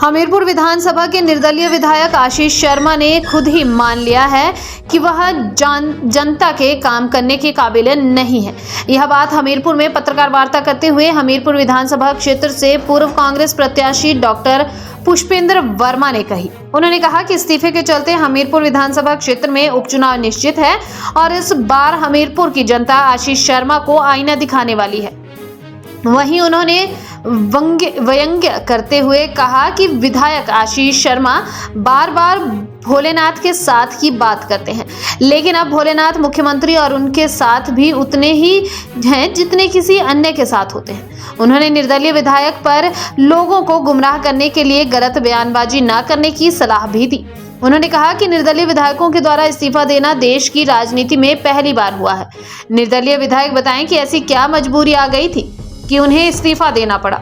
हमीरपुर विधानसभा के निर्दलीय विधायक आशीष शर्मा ने खुद ही मान लिया है कि वह जनता के काम करने के काबिल नहीं है। यह बात हमीरपुर में पत्रकार वार्ता करते हुए हमीरपुर विधानसभा क्षेत्र से पूर्व कांग्रेस प्रत्याशी डॉक्टर पुष्पेंद्र वर्मा ने कही। उन्होंने कहा कि इस्तीफे के चलते हमीरपुर विधानसभा क्षेत्र में उपचुनाव निश्चित है और इस बार हमीरपुर की जनता आशीष शर्मा को आईना दिखाने वाली है। वहीं उन्होंने व्यंग्य करते हुए कहा कि विधायक आशीष शर्मा बार बार भोलेनाथ के साथ की बात करते हैं, लेकिन अब भोलेनाथ मुख्यमंत्री और उनके साथ भी उतने ही हैं जितने किसी अन्य के साथ होते हैं। उन्होंने निर्दलीय विधायक पर लोगों को गुमराह करने के लिए गलत बयानबाजी न करने की सलाह भी दी। उन्होंने कहा कि निर्दलीय विधायकों के द्वारा इस्तीफा देना देश की राजनीति में पहली बार हुआ है। निर्दलीय विधायक बताएं कि ऐसी क्या मजबूरी आ गई थी कि उन्हें इस्तीफा देना पड़ा।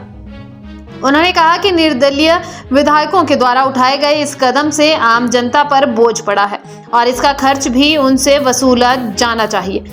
उन्होंने कहा कि निर्दलीय विधायकों के द्वारा उठाए गए इस कदम से आम जनता पर बोझ पड़ा है और इसका खर्च भी उनसे वसूला जाना चाहिए।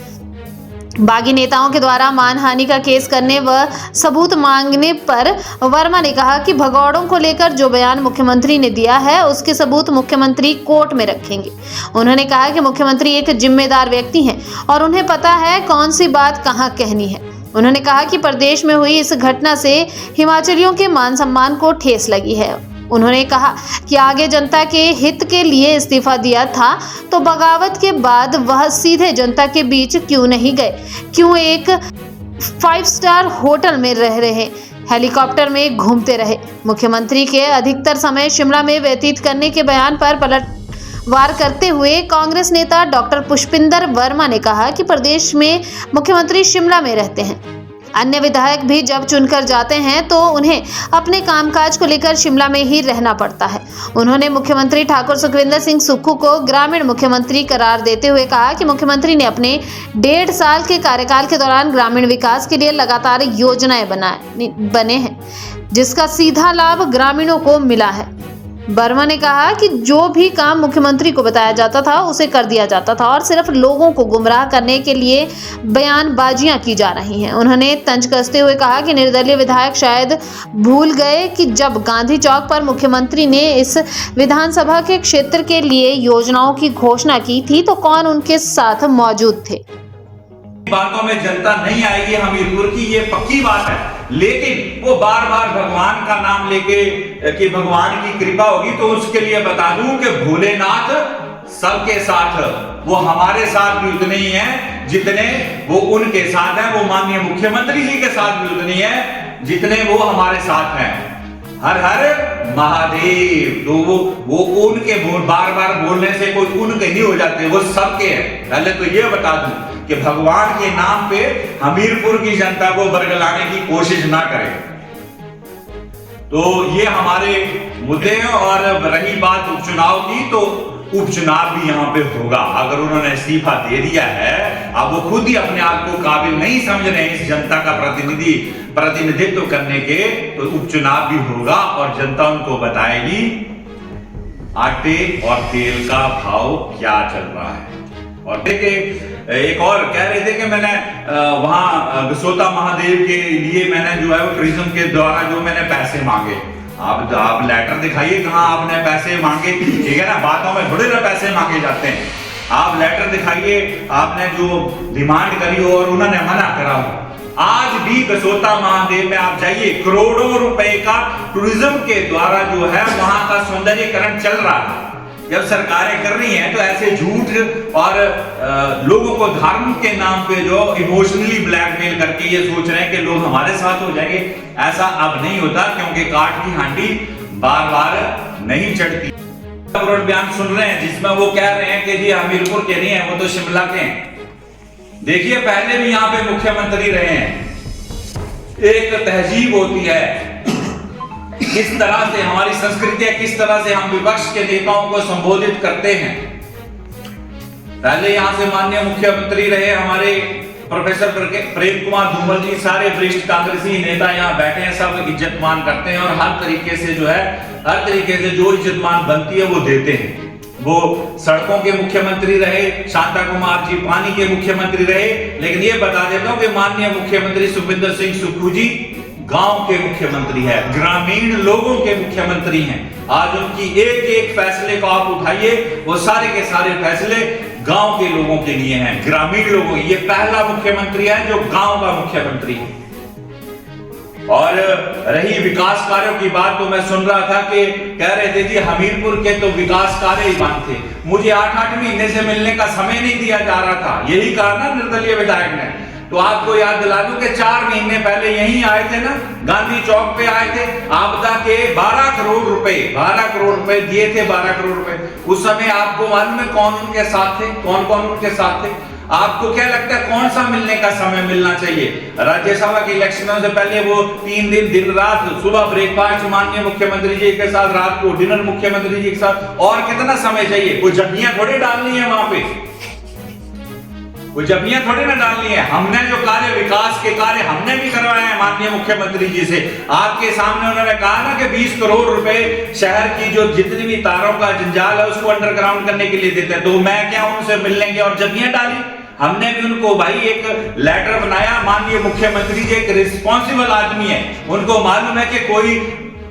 बागी नेताओं के द्वारा मानहानि का केस करने व सबूत मांगने पर वर्मा ने कहा कि भगौड़ों को लेकर जो बयान मुख्यमंत्री ने दिया है उसके सबूत मुख्यमंत्री कोर्ट में रखेंगे। उन्होंने कहा कि मुख्यमंत्री एक जिम्मेदार व्यक्ति हैं और उन्हें पता है कौन सी बात कहां कहनी है। उन्होंने कहा कि प्रदेश में हुई इस घटना से हिमाचलियों के मान सम्मान को ठेस लगी है। उन्होंने कहा कि आगे जनता के हित के लिए इस्तीफा दिया था तो बगावत के बाद वह सीधे जनता के बीच क्यों नहीं गए, क्यों एक 5 स्टार होटल में रह रहे, हेलीकॉप्टर में घूमते रहे। मुख्यमंत्री के अधिकतर समय शिमला में व्यतीत करने के बयान पर पलटवार करते हुए कांग्रेस नेता डॉक्टर पुष्पेंद्र वर्मा ने कहा कि प्रदेश में मुख्यमंत्री शिमला में रहते हैं, अन्य विधायक भी जब चुनकर जाते हैं तो उन्हें अपने कामकाज को लेकर शिमला में ही रहना पड़ता है। उन्होंने मुख्यमंत्री ठाकुर सुखविंदर सिंह सुक्खू को ग्रामीण मुख्यमंत्री करार देते हुए कहा कि मुख्यमंत्री ने अपने 1.5 साल के कार्यकाल के दौरान ग्रामीण विकास के लिए लगातार योजनाएं बने हैं, जिसका सीधा लाभ ग्रामीणों को मिला है। वर्मा ने कहा कि जो भी काम मुख्यमंत्री को बताया जाता था उसे कर दिया जाता था और सिर्फ लोगों को गुमराह करने के लिए बयानबाजियां की जा रही हैं। उन्होंने तंज कसते हुए कहा कि निर्दलीय विधायक शायद भूल गए कि जब गांधी चौक पर मुख्यमंत्री ने इस विधानसभा के क्षेत्र के लिए योजनाओं की घोषणा की थी तो कौन उनके साथ मौजूद थे। बातों में जनता नहीं आएगी हमीरपुर की, ये पक्की बात है, लेकिन वो बार बार भगवान का नाम लेके कि भगवान की कृपा होगी, तो उसके लिए बता दूं कि भोलेनाथ सबके साथ, वो हमारे साथ भी उतने ही हैं जितने वो उनके साथ हैं। वो माननीय मुख्यमंत्री जी के साथ भी उतनी है जितने वो हमारे साथ हैं। हर हर महादेव। तो वो उनके बार बार बोलने से कोई उनके नहीं हो जाते, वो सबके हैं। पहले तो ये बता दूं कि भगवान के नाम पे हमीरपुर की जनता को बरगलाने की कोशिश ना करें। तो ये हमारे मुद्दे हैं। और रही बात उपचुनाव की, तो उपचुनाव भी यहाँ पे होगा। अगर उन्होंने इस्तीफा दे दिया है, अब वो खुद ही अपने आप को काबिल नहीं समझ रहे हैं इस जनता का प्रतिनिधित्व करने के, तो उपचुनाव भी होगा और जनता उनको बताएगी आटे और तेल का भाव क्या चल रहा है। और देखिए, एक और कह रहे थे कि मैंने वहां गसोता महादेव के लिए मैंने जो है वो टूरिज्म के द्वारा जो मैंने पैसे मांगे। आप लेटर दिखाइए कहाँ आपने पैसे मांगे, ठीक है ना। बातों में थोड़े ना पैसे मांगे जाते हैं। आप लेटर दिखाइए, आपने जो डिमांड करी हो और उन्होंने मना करा हो। आज भी गसोता महादेव में आप जाइए, करोड़ों रुपए का टूरिज्म के द्वारा जो है वहां का सौंदर्यीकरण चल रहा है। जब सरकारें कर रही हैं तो ऐसे झूठ और लोगों को धर्म के नाम पे जो इमोशनली ब्लैकमेल करके ये सोच रहे हैं कि लोग हमारे साथ हो जाएंगे, ऐसा अब नहीं होता, क्योंकि काठ की हांडी बार बार नहीं चढ़ती। बयान सुन रहे हैं जिसमें वो कह रहे हैं कि जी हमीरपुर के नहीं है, वो तो शिमला के हैं। देखिए, पहले भी यहाँ पे मुख्यमंत्री रहे हैं। एक तहजीब होती है, किस तरह से हमारी संस्कृति है, किस तरह से हम विपक्ष के नेताओं को संबोधित करते हैं। पहले यहां से माननीय मुख्यमंत्री रहे हमारे प्रोफेसर प्रेम कुमार धूमल जी, सारे वरिष्ठ कांग्रेसी नेता यहाँ बैठे हैं, सब इज्जतमान करते हैं और हर तरीके से जो है, हर तरीके से जो इज्जतमान बनती है वो देते हैं। वो सड़कों के मुख्यमंत्री रहे, शांता कुमार जी पानी के मुख्यमंत्री रहे, लेकिन ये बता देता हूं कि माननीय मुख्यमंत्री सुखविंदर सिंह सुक्खू जी गांव के मुख्यमंत्री है, ग्रामीण लोगों के मुख्यमंत्री हैं। आज उनकी एक एक फैसले को आप उठाइए, वो सारे के सारे फैसले गांव के लोगों के लिए हैं, ग्रामीण लोगों। ये पहला मुख्यमंत्री है जो गांव का मुख्यमंत्री है। और रही विकास कार्यों की बात, तो मैं सुन रहा था कि कह रहे थे जी हमीरपुर के तो विकास कार्य ही बंद थे। मुझे 8-8 महीने से मिलने का समय नहीं दिया जा रहा था, यही कहा ना निर्दलीय विधायक ने। तो आपको याद दिला दूं कि 4 महीने पहले यहीं आए थे ना, गांधी चौक पे आए थे, आपदा के 12 करोड़ रुपए दिए थे, 12 करोड़ रुपए। उस समय आपको मालूम है कौन उनके साथ थे, कौन कौन उनके साथ थे? आपको क्या लगता है कौन सा मिलने का समय मिलना चाहिए? राज्यसभा के इलेक्शनों से पहले वो 3 दिन रात, सुबह ब्रेकफास्ट माननीय मुख्यमंत्री जी के साथ, रात को डिनर मुख्यमंत्री जी के साथ, और कितना समय चाहिए? कोई जगहियां थोड़ी डालनी है वहां पे, कोई जगहियां थोड़ी ना डालनी है। हमने जो कार्य, विकास के कार्य हमने भी करवाए हैं माननीय मुख्यमंत्री जी से। आपके सामने उन्होंने कहा ना कि 20 करोड़ रुपए शहर की जो जितनी भी तारों का जंजाल है उसको अंडरग्राउंड करने के लिए देते हैं। तो मैं क्या उनसे मिलने गया और जगहियां डाली? हमने भी उनको भाई एक लेटर बनाया। माननीय मुख्यमंत्री जी एक रिस्पॉन्सिबल आदमी है, उनको मालूम है कि कोई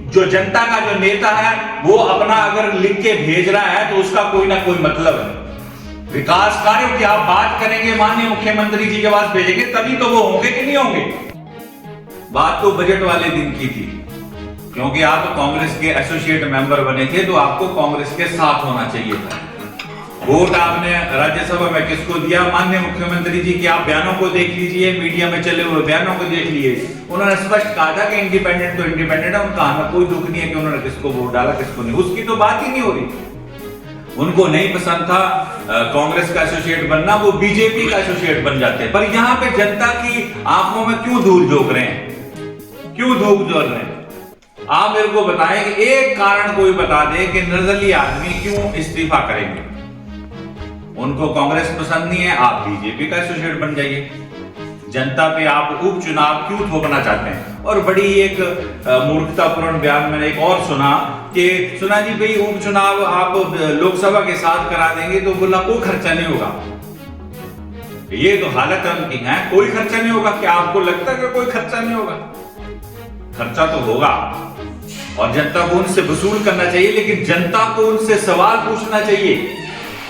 जो जनता का जो नेता है वो अपना अगर लिख के भेज रहा है तो उसका कोई ना कोई मतलब है। विकास कार्यों की आप बात करेंगे, माननीय मुख्यमंत्री जी के पास भेजेंगे, तभी तो वो होंगे कि नहीं होंगे। बात तो बजट वाले दिन की थी, क्योंकि आप कांग्रेस के एसोसिएट मेंबर बने थे तो आपको कांग्रेस के साथ होना चाहिए था। वोट आपने राज्यसभा में किसको दिया? माननीय मुख्यमंत्री जी की आप बयानों को देख लीजिए, मीडिया में चले हुए बयानों को देख लीजिए। उन्होंने स्पष्ट कहा था कि इंडिपेंडेंट तो इंडिपेंडेंट है, उनका हमें कोई दुख नहीं है कि उन्होंने किसको वोट डाला किसको नहीं, उसकी तो बात ही नहीं हो रही। उनको नहीं पसंद था कांग्रेस का एसोसिएट बनना, वो बीजेपी का एसोसिएट बन जाते। पर यहाँ पे जनता की आंखों में क्यों धूल झोंक रहे हैं, क्यों धूल झोंक रहे हैं? आप मेरे को बताएं कि एक कारण कोई बता दे कि निर्दलीय आदमी क्यों इस्तीफा करेंगे। उनको कांग्रेस पसंद नहीं है, आप बीजेपी का एसोसिएट बन जाइए। जनता पे आप उपचुनाव क्यों थोपना चाहते हैं? और बड़ी एक मूर्खतापूर्ण बयान मैंने एक और सुना जी भाई उपचुनाव आप लोकसभा के साथ करा देंगे तो बोला कोई खर्चा नहीं होगा। ये तो हालत है उनकी, है कोई खर्चा नहीं होगा। क्या आपको लगता है कि कोई खर्चा नहीं होगा? खर्चा तो होगा और जनता को उनसे वसूल करना चाहिए, लेकिन जनता को उनसे सवाल पूछना चाहिए।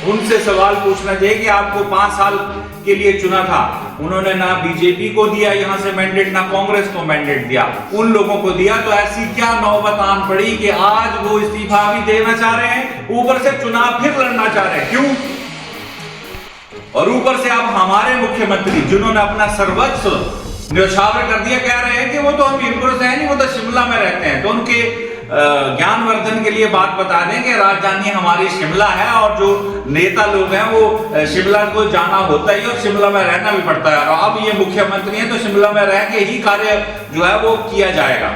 उनसे सवाल पूछना चाहिए कि आपको 5 साल के लिए चुना था, उन्होंने ना बीजेपी को दिया यहां से मैंडेट, ना कांग्रेस को मैंडेट दिया, उन लोगों को दिया। तो ऐसी क्या नौबत आन पड़ी कि आज वो इस्तीफा भी देना चाह रहे हैं, ऊपर से चुनाव फिर लड़ना चाह रहे हैं? क्यों? और ऊपर से आप हमारे मुख्यमंत्री जिन्होंने अपना सर्वस्व न्यौछावर कर दिया, कह रहे हैं कि वो तो हमीरपुर से है नहीं, वो तो शिमला में रहते हैं। तो उनके ज्ञानवर्धन के लिए बात बता दें कि राजधानी हमारी शिमला है और जो नेता लोग हैं वो शिमला को जाना होता ही और शिमला में रहना भी पड़ता है। और अब ये मुख्यमंत्री हैं तो शिमला में रह के ही कार्य जो है वो किया जाएगा।